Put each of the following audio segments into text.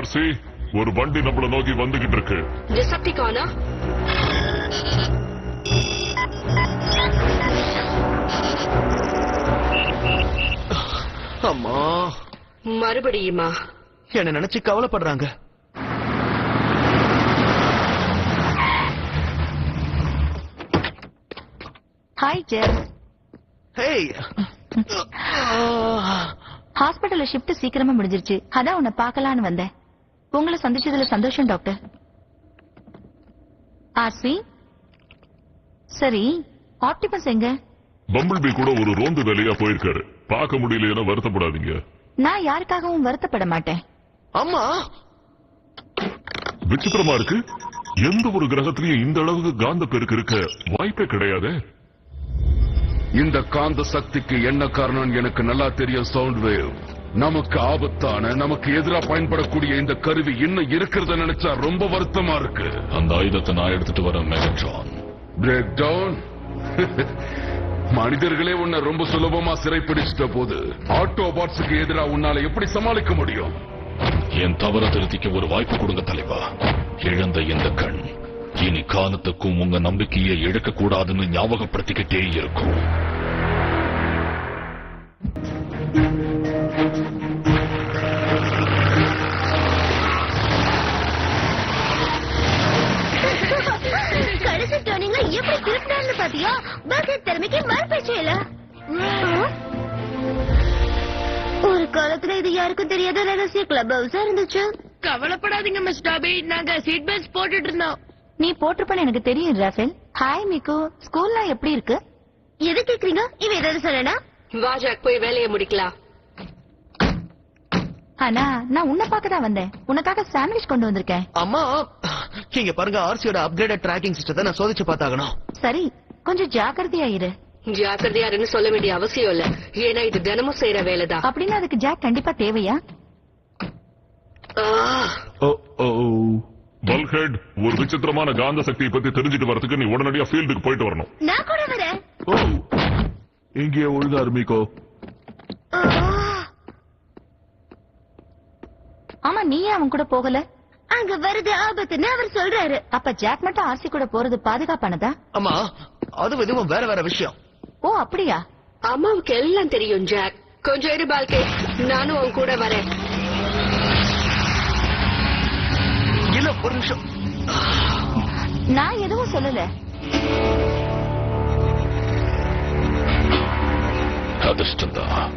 RC, ஒரு வண்டி நம்மள நோக்கி வந்துகிட்டு இருக்கு. டிசெப்டிகானா? அம்மா, மறுபடியுமா? என்ன நினைச்சு கவலைப்படுறாங்க. ஹாய் ஜெஸ். ஹேய். ஹாஸ்பிடல்ல ஷிஃப்ட் சீக்கிரமா முடிஞ்சிருச்சு. அதான் உன்னை பார்க்கலான்னு வந்தேன். உங்களை சந்திச்சதுல சந்தோஷம் டாக்டர். ஆர்சி, சரி ஆப்டிமஸ் எங்க? பம்பிள் பீ கூட ஒரு ரோந்து வேலையா போயிருக்காரு. பார்க்க முடியல, வருத்தப்படாதீங்க. நான் யாருக்காகவும் வருத்தப்பட மாட்டேன். அம்மா, விசித்திரமா இருக்கு. எந்த ஒரு கிரகத்திலையும் இந்த அளவுக்கு காந்த பெருக்கு இருக்க வாய்ப்பே கிடையாது. இந்த காந்த சக்திக்கு என்ன காரணம் எனக்கு நல்லா தெரியும். Sound wave. நமக்கு ஆபத்தான, நமக்கு எதிரா பயன்படக்கூடிய இந்த கருவி இன்னும் இருக்கிறத நினைச்சா ரொம்ப வருத்தமா இருக்கு. அந்த ஆயுதத்தை நான் எடுத்துட்டு வரேன் மெகட்ரான். Break down. மனிதர்களே உன்னை ரொம்ப சுலபமா சிறைப்பிடிச்சிட்ட போது ஆட்டோபாட்ஸுக்கு எதிராக உன்னால எப்படி சமாளிக்க முடியும்? என் தவற திருத்திக்க ஒரு வாய்ப்பு கொடுங்க தலைவா. இழந்த இந்த கண் இனி காலத்துக்கும் உங்க நம்பிக்கையை இழக்க கூடாதுன்னு ஞாபகப்படுத்திக்கிட்டே இருக்கும். கடைசி டர்னிங்ல எப்படி திருப்பினான்னு பாத்தியா? பக்கெட் திறமைக்கு மறுபேச்சு இல்ல. ஒரு காலத்துல இது யாருக்கும் தெரியாத ரகசிய கிளப் ஹவுஸா இருந்துச்சு. கவலைப்படாதீங்க மிஸ் டாபி, நாங்க சீட் பெல்ட் போட்டுட்டு இருந்தோம். நீ போட்டிருப்பன்னு எனக்கு தெரியும் ராஃபேல். ஹாய் மிகு, ஸ்கூல்லாம் எப்படி இருக்கு? எது கேக்குறீங்க? இவன் ஏதாவது சொல்லனா? வா ஜாக், போய் வேலையை முடிக்கலாம். ஆனா நான் உன்னை பார்க்க தான் வந்தேன். உனக்காக சாண்ட்விச் கொண்டு வந்திருக்கேன். அம்மா, இங்க பாருங்க, ஆர்சியோட அப்கிரேடட் ட்ராக்கிங் சிஸ்டத்தை நான் சோதிச்சு பார்த்தாகணும். சரி, கொஞ்சம் ஜாக்கிரதையா இரு. ஜாக்கிரதையாருன்னு சொல்ல வேண்டிய அவசியம் இல்ல, ஏன்னா இது தினமும் செய்யற வேலைதான். அப்படின்னா அதுக்கு ஜாக் கண்டிப்பா தேவையா? பல்ஹெட், ஒரு விசித்திரமான காந்த சக்தியை பத்தி தெரிஞ்சுட்டு வரதுக்கு நீ உடனடியா ஃபீல்டுக்கு போயிட்டு வரணும். நான் கூட வரேன். இங்கே ஒழுங்கா இருமிக்கோ. ஆமா, நீ ஏன் அவன் கூட போகல? அங்க வருது ஆபத்துன்னு அவர் சொல்றாரு. அப்ப ஜாக் மட்டும் ஆர்சி கூட போறது பாதுகாப்பானதா? அம்மா, அது எதுவும் வேற வேற விஷயம். ஓ அப்படியா? அம்மாவுக்கு எல்லாம் தெரியும் ஜாக். கொஞ்சம் இரு பால்கே, நானும் அவன் கூட வரேன். இல்ல, ஒரு நிமிஷம். நான் எதுவும் சொல்லல. அதிர்ஷ்டம்தான்.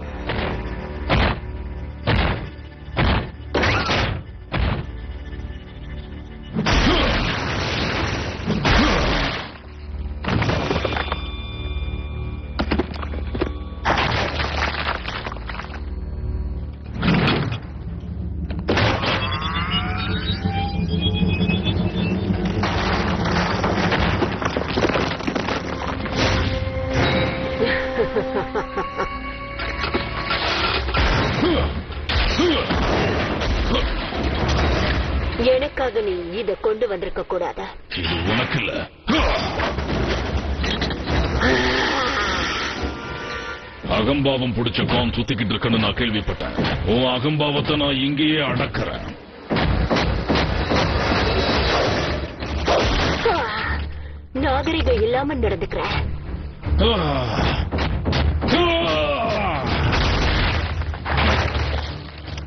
எனக்காக நீ இத கொண்டு வந்திருக்க கூடாது. இது உனக்கு இல்ல. அகம்பாவம் பிடிச்ச கான் சுத்திக்கிட்டு இருக்குன்னு நான் கேள்விப்பட்டேன். உன் அகம்பாவத்தை நான் இங்கேயே அடக்கிறேன். நாகரிகம் இல்லாம நடந்துக்கிறேன்.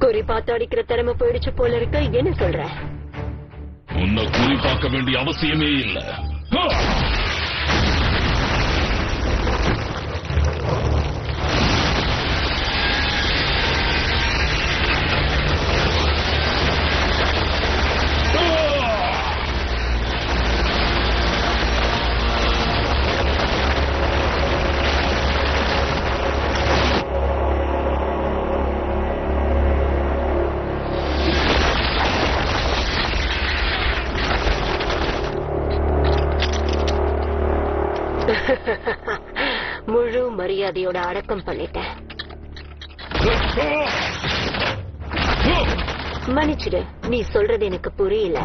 குறி பார்த்து அடிக்கிற திறமை போயிடுச்சு போல இருக்க. என்ன சொல்ற? உன்னை குறி பார்க்க வேண்டிய அவசியமே இல்ல. முழு மரியாதையோட அடக்கம் பண்ணிட்டேன். மன்னிச்சிடு, நீ சொல்றது எனக்கு புரியல.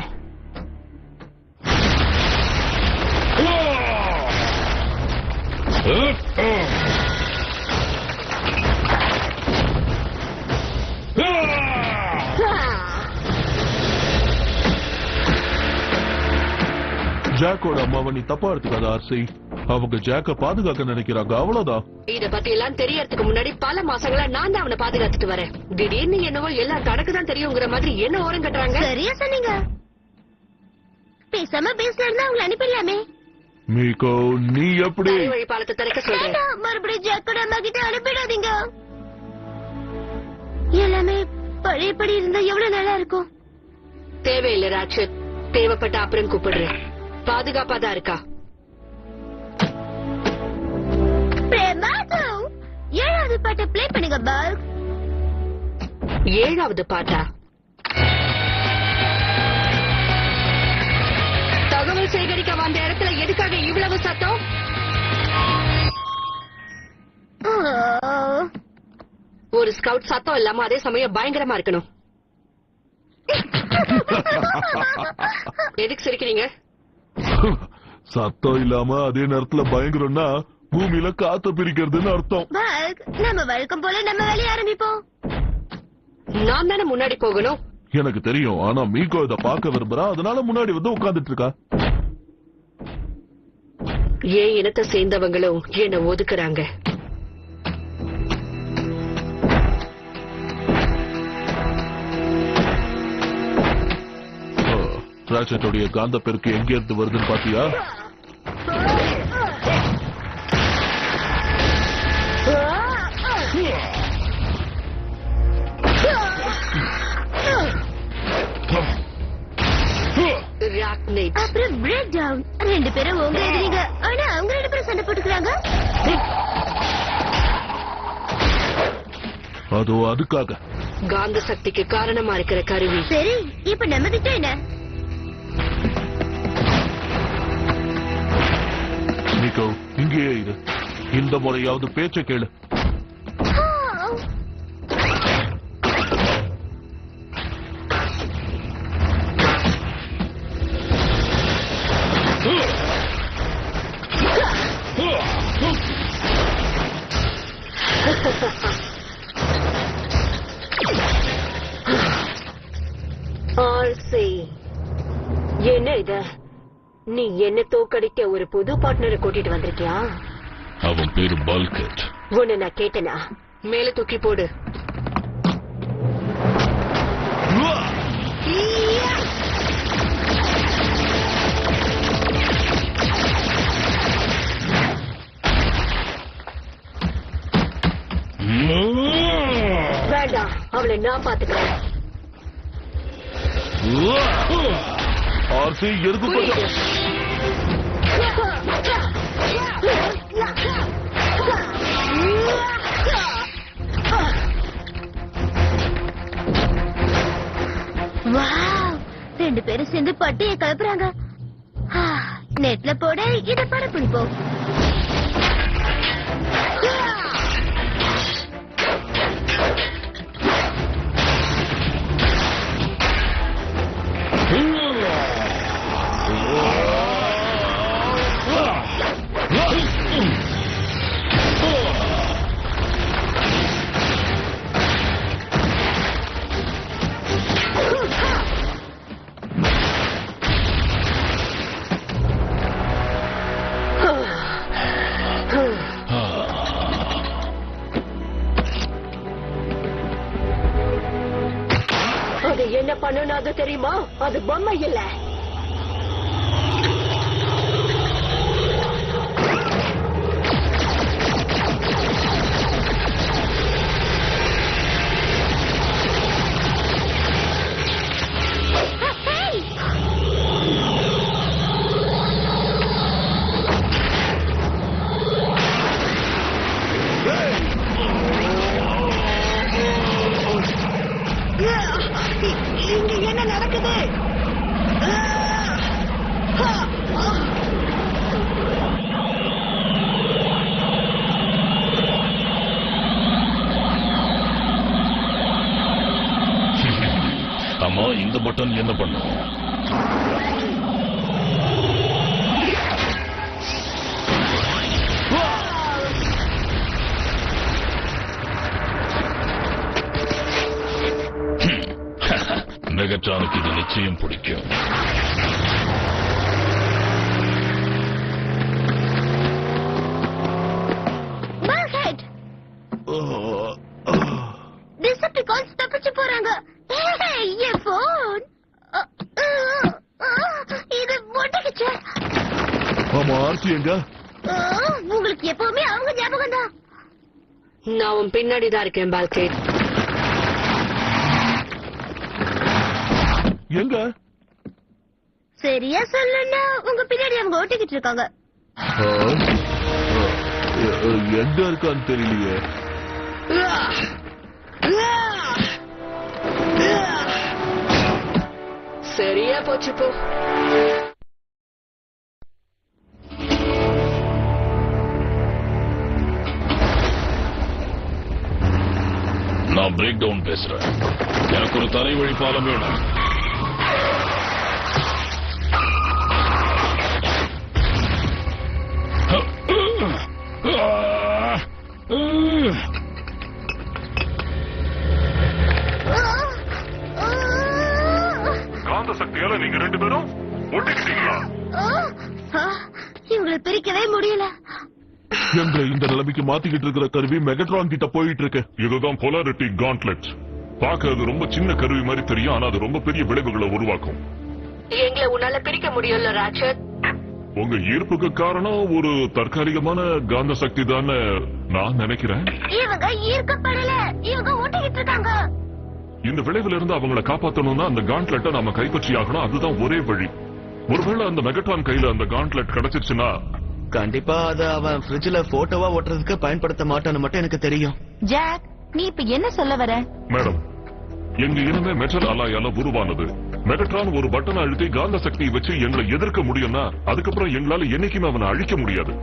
ஜாக்கோட அம்மாவை நீ தப்பா எடுத்துக்காத ஆர்சி. அவங்க ஜாக்க பாதுகாக்க நினைக்கிறாங்க, அவ்வளவுதான். இத பத்தி எல்லாம் தெரியறதுக்கு முன்னாடி பல மாசங்களா நான் தான் அவனை பாதுகாத்துட்டு வரேன். திடீர்னு என்னவோ எல்லாம் தனக்கு தான் தெரியுங்கிற மாதிரி என்ன ஓரம் கட்டுறாங்க. சரியா சொன்னீங்க. பேசாம பேசினா அவங்களை அனுப்பிடலாமே. மீகோ, நீ எப்படி? வழி பாலத்தை திறக்க சொல்றேன். வேண்டாம், மறுபடியும் ஜாக்கோட அம்மா கிட்ட அனுப்பிடாதீங்க. எல்லாமே பழையபடி இருந்தா எவ்வளவு நல்லா இருக்கும். தேவையில்லை ராட்சத், தேவைப்பட்ட அப்புறம் கூப்பிடுறேன். பாதுகாப்பா தான் இருக்கா. பிரமாதம். 7வது பாட்டை ப்ளே பண்ணுங்க பால். 7வது பாட்டா? தகவல் சேகரிக்க வந்த இடத்துல எதுக்காக இவ்வளவு சத்தம்? ஒரு ஸ்கவுட் சத்தம் இல்லாம அதே சமயம் பயங்கரமா இருக்கணும். எதுக்கு சிரிக்கிறீங்க? சத்தம் இல்லாம அதே நேரத்துல பயங்கரம்னா பூமியில காத்த பிரிக்கிறதுன்னு அர்த்தம். பால், நம்ம வழக்கம் போல நம்ம வேலையை ஆரம்பிப்போம். நான் தானே முன்னாடி போகணும். எனக்கு தெரியும், ஆனா மீகோ இத பாக்க விரும்புறா, அதனால முன்னாடி வந்து உட்கார்ந்துட்டு இருக்கா. ஏன் இனத்தை சேர்ந்தவங்களும் என்ன ஒதுக்குறாங்க. ராட்சத்துடைய காந்த பெருக்கு எங்க இருந்து வருதுன்னு பாத்தியா? அப்புறம் பிரேக் டவுன். 2 பேரும் உங்க எதிரிங்க, ஆனா அவங்க 2 பேரும் சண்டை போட்டுக்கிறாங்க. அதோ அதுக்காக காந்த சக்திக்கு காரணமா இருக்கிற கருவி. சரி, இப்ப நம்ம கிட்ட என்ன? மீகோ, இங்கேயே இரு. இந்த முறையாவது பேச்ச கேளு. என்ன இது? நீ என்ன தோக்கடிக்க ஒரு புது பார்ட்னரை கூட்டிட்டு வந்திருக்கியா? அவன் பேரு பால்கட். உன்னை நான் கேட்டனா? மேல தூக்கி போடு. வேண்டாம், அவளை நான் பாத்துக்கிறேன். ஆர்சி, எதுக்கு கொஞ்சம் வாவ், 2 பேரும் சேர்ந்து பட்டியை கலப்புறாங்க. நெட்ல போட இத பரப்பிப்போம். அது என்ன பண்ணணும் தெரியுமா? அது பொம்மை இல்ல. இங்க என்ன நடக்குது? அம்மா, இந்த பட்டன் என்ன பண்ணும்? மெகட்ரானுக்கு இது நிச்சயம் பிடிக்கும். ஆர்சி எங்க? உங்களுக்கு எப்பவுமே அவங்க ஞாபகம் தான். நான் உன் பின்னாடிதான் இருக்கேன் பால்கேட். எங்க? சரியா சொல்லணும்னா உங்க பின்னாடி அவங்க ஓட்டிக்கிட்டு இருக்காங்க. எங்க இருக்கான்னு தெரியலையே. சரியா போச்சு போ. நான் பிரேக் டவுன் பேசுறேன். எனக்கு ஒரு தரை வழி பாலம் வேணும். காந்த சக்தியால நீங்க 2 பேரும் ஒட்டிக்கிட்டீங்களா? இவங்களை பிரிக்கவே முடியல. எங்க இந்த நிலைமைக்கு மாத்திக்கிட்டு இருக்கிற கருவி மெகட்ரான் கிட்ட போயிட்டு இருக்கு. இதுதான் போலாரிட்டி காண்ட்லெட். பார்க்க அது ரொம்ப சின்ன கருவி மாதிரி தெரியும், ஆனா அது ரொம்ப பெரிய விளைவுகளை உருவாக்கும். எங்களை உன்னால பிரிக்க முடியல ராட்சத். உங்க ஈர்ப்புக்கு காரணம் ஒரு தற்காலிகமான காந்த சக்தி தான் நான் நினைக்கிறேன். இவங்க ஈர்க்கப்படல, இவங்க ஓட்டிக்கிட்டு இருக்காங்க. இந்த விளைவுல இருந்து அவங்களை காப்பாத்தணும்னா அந்த காண்ட்லெட்டை நாம கைப்பற்றி ஆகணும். அதுதான் ஒரே வழி. ஒருவேளை அந்த மெகட்ரான் கையில அந்த காண்ட்லெட் கிடைச்சிருச்சுன்னா கண்டிப்பா அத அவன் ஃப்ரிட்ஜ்ல போட்டோவா ஒட்டுறதுக்கு பயன்படுத்த மாட்டான்னு மட்டும் எனக்கு தெரியும். ஜாக், நீ இப்ப என்ன சொல்ல வர? மேடம், எங்க இனமே மெட்டல் அலாயால உருவானது. மெகட்ரான் ஒரு பட்டனை அழுத்தி காந்த சக்தியை வச்சு எங்களை எதிர்க்க முடியும்னா அதுக்கப்புறம் எங்களால என்னைக்குமே அவனை அழிக்க முடியாது.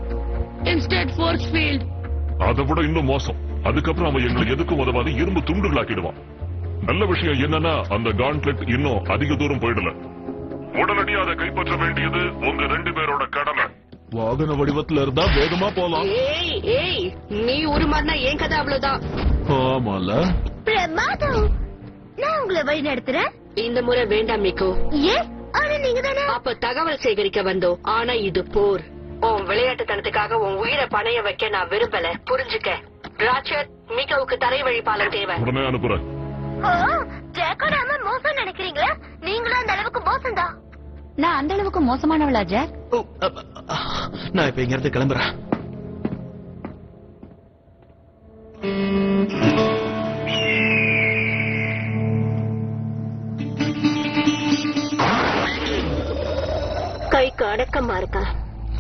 Instant force field. அதை விட இன்னும் மோசம். அதுக்கப்புறம் அவன் எங்களை எதுக்கும் உதவாது இரும்பு துண்டுகளாக்கிடுவான். நல்ல விஷயம் என்னன்னா அந்த காண்ட்லெட் இன்னும் அதிக தூரம் போயிடல. உடனடியாக அதை கைப்பற்ற வேண்டியது உங்க 2 பேரோட கடமை. வாகன வடிவத்துல இருந்தா வேகமா போலாம். ஏய் ஏய், நீ உருமாறினா என் கதை அவ்வளவுதான். ஆமால. பிரமாதம். நான் உங்களை வழி நடத்துறேன். இந்த முறை வேண்டாம் மிக்கோ. ஏன்? ஆனா நீங்க தானே. அப்ப தகவல் சேகரிக்க வந்தோம். ஆனா இது போர். உன் விளையாட்டுத்தனத்துக்காக உன் உயிரை பணைய வைக்க நான் விரும்பல. புரிஞ்சுக்க. ராட்சத், மிக்கோவுக்கு தரை வழி பாலம் தேவை. உடனே அனுப்புறேன். ஜாக்கோட அம்மா மோசம் நினைக்கிறீங்களா? நீங்களும் அந்த அளவுக்கு மோசம் தான். நான் அந்த அளவுக்கு மோசமானவளா ஜாக்? நான் இப்ப இங்க இருந்து கிளம்புறேன். கைக்கு அடக்கமா இருக்கா?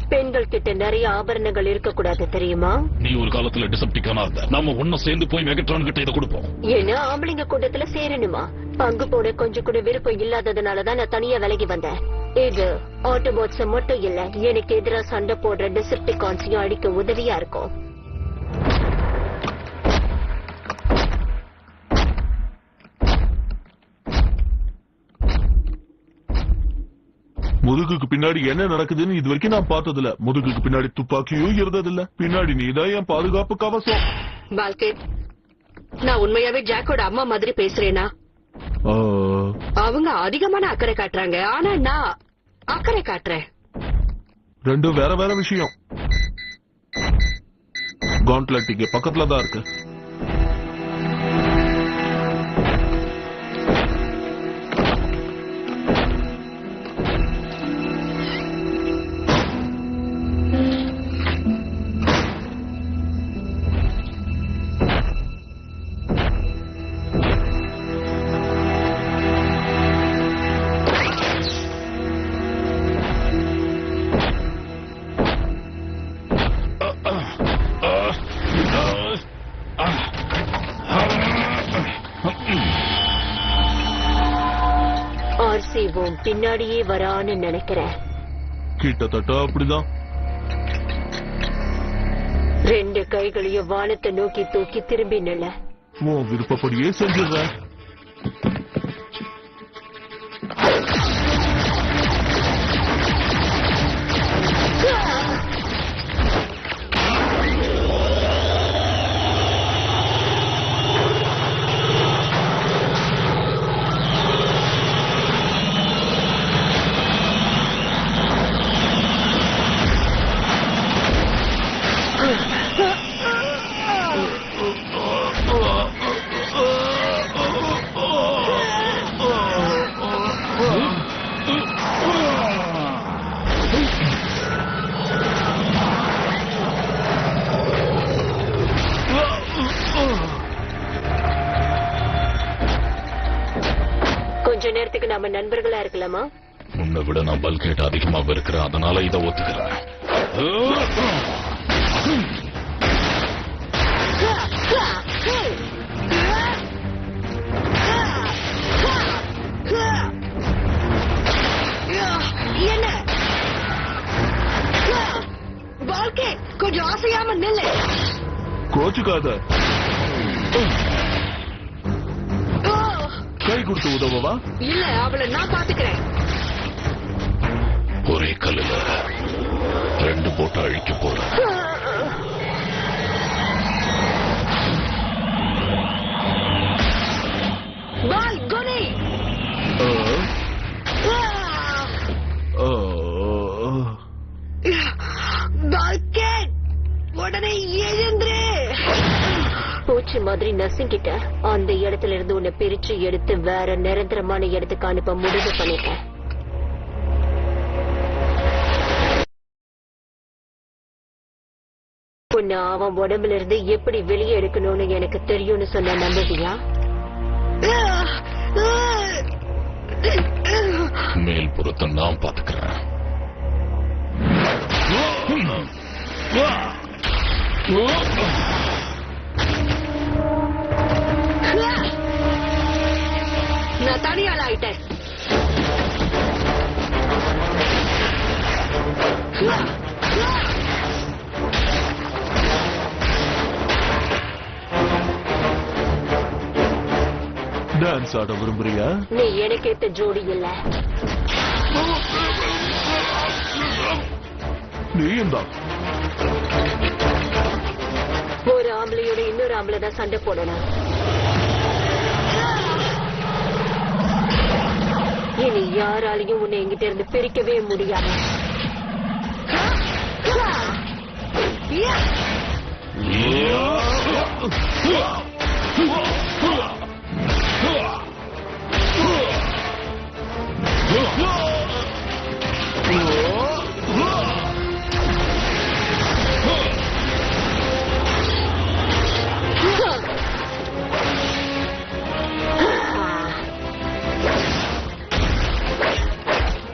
பெண்கள் கிட்ட நிறைய ஆபரணங்கள் இருக்க கூடாது தெரியுமா? நீ ஒரு காலத்துல டிசப்டிக்கானா இருந்த. நாம ஒன்னும் சேர்ந்து போய் மெகட்ரான் கிட்ட இதை கொடுப்போம். ஏன்னா ஆம்பளைங்க கூட்டத்துல சேரணுமா? பங்கு போட கொஞ்சம் கூட விருப்பம் இல்லாததுனாலதான் நான் தனியா விலகி வந்தேன். இது ஆட்டோபாட்ஸ் மட்டும் இல்ல, எனக்கு எதிரா சண்டை போடுற டிசெப்டிகான்ஸையும் அடிக்க உதவியா இருக்கும். முதுகுக்கு பின்னாடி என்ன நடக்குதுன்னு இது வரைக்கும் நான் பார்த்ததில்ல. முதுகுக்கு பின்னாடி துப்பாக்கியும் இருந்ததில்ல. பின்னாடி நீதான் என் பாதுகாப்பு கவசம். பால்கேட், நான் உண்மையாவே ஜாக்கோட அம்மா மாதிரி பேசுறேனா? அவங்க அதிகமான அக்கறை காட்டுறாங்க, ஆனா நான் அக்கறை காட்டுறேன். ரெண்டும் வேற வேற விஷயம். காண்ட்லெட் இங்க பக்கத்துல தான் இருக்கு. ஆர்சிவும் பின்னாடியே வரான்னு நினைக்கிறேன். கிட்டத்தட்ட அப்படிதான். 2 கைகளையும் வானத்தை நோக்கி தூக்கி திரும்பி நில. உன் விருப்பப்படியே செஞ்சிடுறேன். நேரத்துக்கு நாம நண்பர்களா இருக்கலாமா? உன்னை விட நான் பல்கேட் அதிகமா இருக்கிறேன், அதனால இதை ஒத்துக்கிறேன். என்ன வாழ்க்கை கொஞ்சம் ஆசையாம நில்லு. கோச்சுக்காத. கை கொடுத்து உதவவா? இல்ல, அவளை நான் பாத்துக்கிறேன். ஒரே கல்லுல 2 போட்டு அழிக்க போறேன். பால் கோனி. பால்கேட் உடனே எழுந்துரு. பூச்சி மாதிரி நசுங்கிட்ட. அந்த இடத்துல இருந்து உன்னை பிரிச்சு எடுத்து வேற நிரந்தரமான இடத்துக்கு அனுப்ப முடிவு பண்ணிட்டேன். உன்னை அவன் உடம்புல இருந்து எப்படி வெளியே எடுக்கணும்னு எனக்கு தெரியும்னு சொன்ன நம்புவியா? மேல் புறத்தை நான் பாத்துக்கிறேன். நான் தனியால் ஆயிட்டேன். டான்ஸ் ஆட விரும்புறியா? நீ எனக்கு ஏத்த ஜோடி இல்ல. நீயும் தான். ஒரு ஆம்பளையோட இன்னொரு ஆம்பளை தான் சண்டை போடணும். இனி யாராலையும் உன்னை எங்கிட்ட இருந்து பிரிக்கவே முடியாது.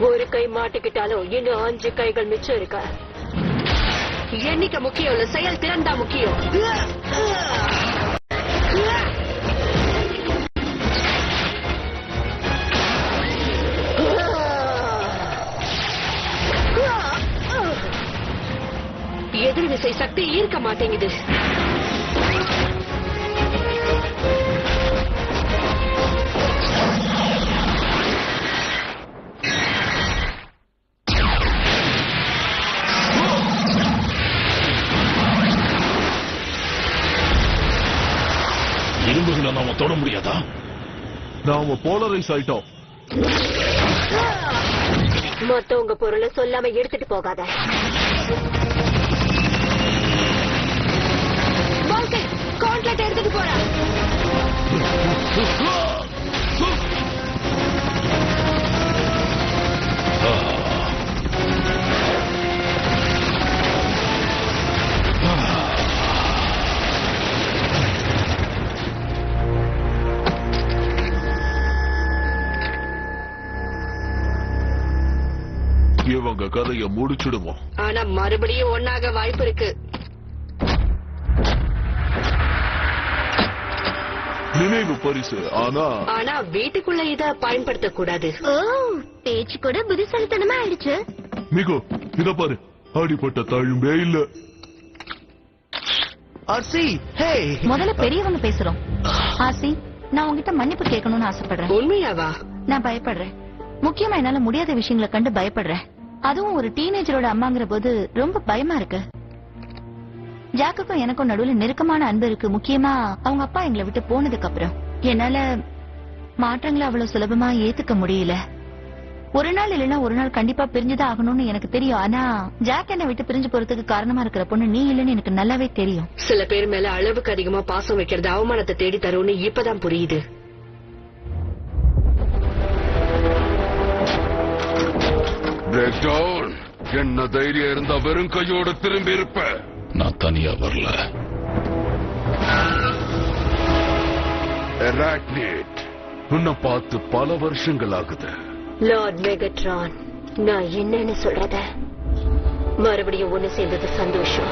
ஒரு கை மாட்டிக்கிட்டாலும் இன்னும் 5 கைகள் மிச்சம் இருக்க. எண்ணிக்கை முக்கியம் இல்ல, செயல் திறன் தான் முக்கியம். எதிர் விசை சக்தி ஈர்க்க மாட்டேங்குது. இரும்புகளை நாம தொட முடியாதா? நாம போலரைஸ் ஆயிட்டோம். மத்தவங்க பொருளை சொல்லாம எடுத்துட்டு போகாத. கான்ட்ராக்ட் எடுத்துட்டு போற. இவங்க கதையை முடிச்சிடுவோம். ஆனா மறுபடியும் ஒன்னாக வாய்ப்பு இருக்கு. நினைவு பரிசு. ஆனா வீட்டுக்குள்ள இத பயன்படுத்த கூடாது. ஓ, பேச்சு கூட புத்திசாலித்தனமா ஆயிடுச்சு. மிகு இத பாரு, அடிப்பட்ட தழும்பே இல்ல. ஆர்சி, ஹே. முதல்ல பெரியவங்க பேசுறோம். ஆசி, நான் உங்ககிட்ட மன்னிப்பு கேட்கணும்னு ஆசைப்படுறேன். உண்மையாவா? நான் பயப்படுறேன். முக்கியமா என்னால முடியாத விஷயங்களை கண்டு பயப்படுறேன். அதுவும் ஒரு டீனேஜரோட அம்மாங்கிற போது ரொம்ப பயமா இருக்கு. ஜாக்குக்கும் எனக்கும் நடுவுல நெருக்கமான அன்பு இருக்கு. முக்கியமா அவங்க அப்பா எங்களை விட்டு போனதுக்கு அப்புறம் என்னால மாற்றங்களை அவ்வளவு சுலபமா ஏத்துக்க முடியல. ஒரு நாள் இல்லைன்னா ஒரு நாள் கண்டிப்பா பிரிஞ்சுதான் ஆகணும்னு எனக்கு தெரியும். ஆனா ஜாக் என்னை விட்டு பிரிஞ்சு போறதுக்கு காரணமா இருக்கிற பொண்ணு நீ இல்லைன்னு எனக்கு நல்லாவே தெரியும். சில பேர் மேல அளவுக்கு அதிகமா பாசம் வைக்கிறது அவமானத்தை தேடி தரும்னு இப்பதான் புரியுது. என்ன தைரியம் இருந்தா வெறும் கையோட திரும்பி இருப்ப. நான் தனியா வரல. உன்னை பார்த்து பல வருஷங்கள் ஆகுது. லார்ட் மெகட்ரான், நான் என்னன்னு சொல்றத மறுபடியும் ஒண்ணு சேர்ந்தது சந்தோஷம்.